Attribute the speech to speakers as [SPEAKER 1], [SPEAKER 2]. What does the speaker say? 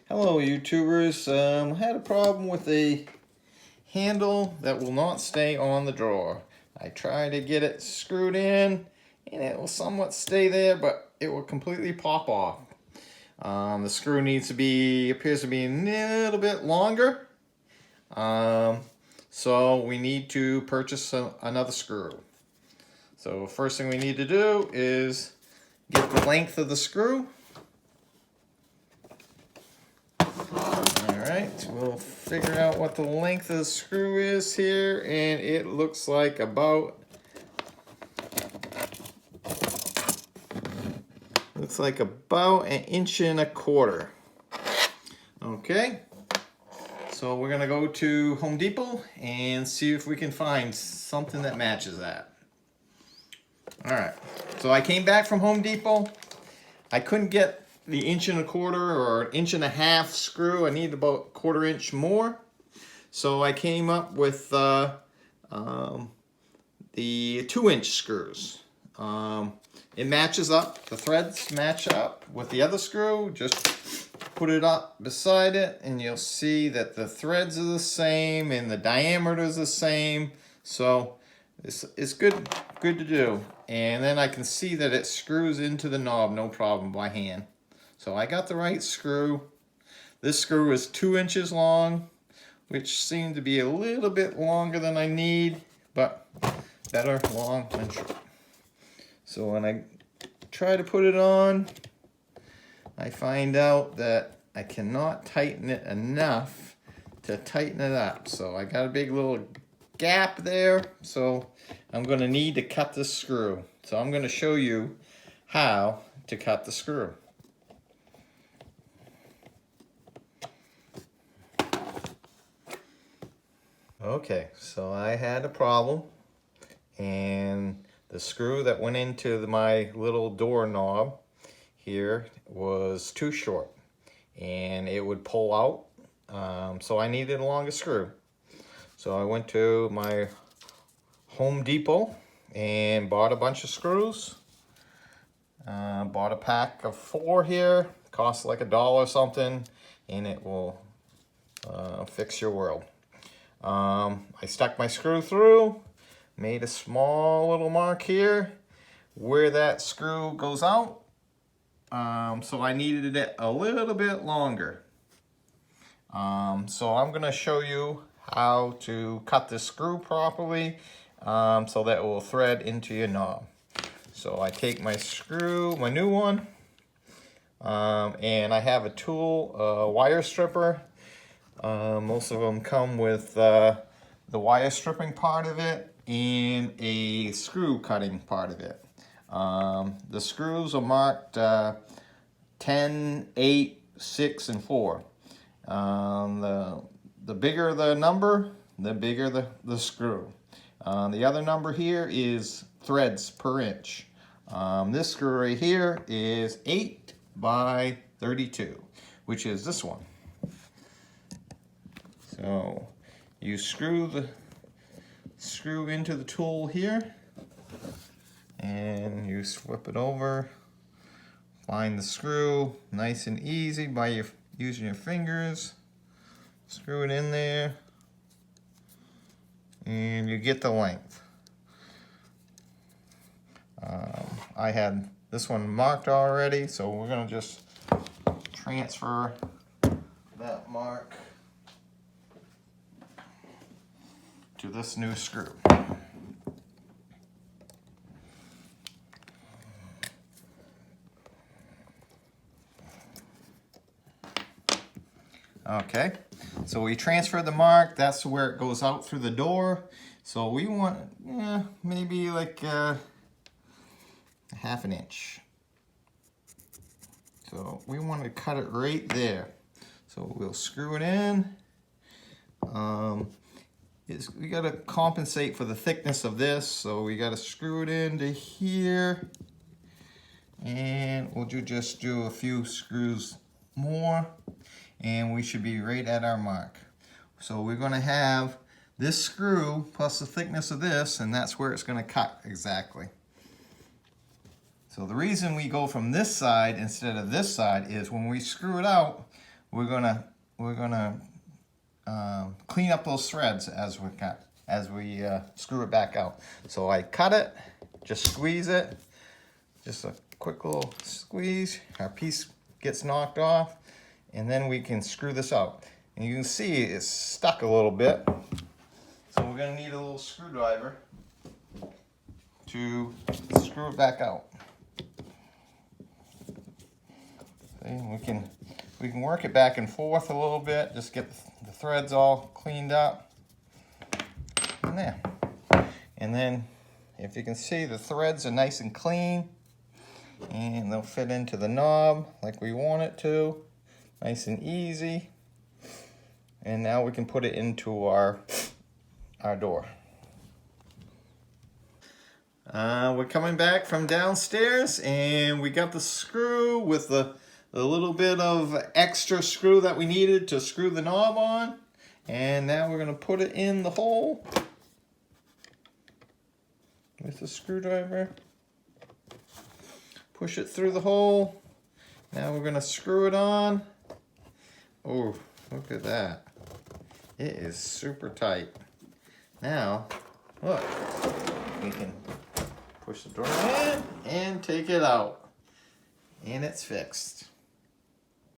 [SPEAKER 1] Hello YouTubers, I had a problem with a handle that will not stay on the drawer. I tried to get it screwed in and it will somewhat stay there, but it will completely pop off. The screw needs to be, appears to be a little bit longer. So we need to purchase another screw. So first thing we need to do is get the length of the screw. Alright, we'll figure out what the length of the screw is here, and it looks like about an inch and a quarter. Okay, so we're gonna go to Home Depot and see if we can find something that matches that. Alright, so I came back from Home Depot. I couldn't get the inch and a quarter or an inch and a half screw. I needed about a quarter inch more. So I came up with the 2-inch screws. It matches up, the threads match up with the other screw. Just put it up beside it and you'll see that the threads are the same and the diameter is the same. So it's good to do. And then I can see that it screws into the knob no problem by hand. So I got the right screw. This screw is 2 inches long, which seemed to be a little bit longer than I need, but better long than short. So when I try to put it on, I find out that I cannot tighten it enough to tighten it up. So I got a big little gap there, so I'm going to need to cut the screw. So I'm going to show you how to cut the screw. Okay, so I had a problem, and the screw that went into my little door knob here was too short, and it would pull out, so I needed a longer screw. So I went to my Home Depot and bought a bunch of screws. Bought a pack of 4 here, costs like $1 something, and it will fix your world. I stuck my screw through, made a small little mark here where that screw goes out. So I needed it a little bit longer. So I'm going to show you how to cut this screw properly so that it will thread into your knob. So I take my screw, my new one, and I have a tool, a wire stripper. Most of them come with the wire stripping part of it and a screw cutting part of it. The screws are marked 10, 8, 6, and 4. The bigger the number, the bigger the screw. The other number here is threads per inch. This screw right here is 8 by 32, which is this one. So you screw into the tool here, and you flip it over, find the screw, nice and easy by using your fingers. Screw it in there, and you get the length. I had this one marked already, so we're gonna just transfer that mark to this new screw. Okay, so we transfer the mark. That's where it goes out through the door. So we want maybe like half an inch. So we want to cut it right there. So we'll screw it in. We got to compensate for the thickness of this, so we got to screw it into here, and we'll just do a few screws more, and we should be right at our mark. So we're going to have this screw plus the thickness of this, and that's where it's going to cut exactly. So the reason we go from this side instead of this side is when we screw it out, we're gonna clean up those threads as we screw it back out. So I cut it, just squeeze it, just a quick little squeeze. Our piece gets knocked off, and then we can screw this out. And you can see it's stuck a little bit, so we're gonna need a little screwdriver to screw it back out. See, we can work it back and forth a little bit, just get the threads all cleaned up. And there. And then, if you can see, the threads are nice and clean, and they'll fit into the knob like we want it to, nice and easy. And now we can put it into our door. We're coming back from downstairs, and we got the screw with the little bit of extra screw that we needed to screw the knob on. And now we're going to put it in the hole with the screwdriver. Push it through the hole. Now we're going to screw it on. Oh, look at that. It is super tight. Now, look, we can push the door in and take it out. And it's fixed.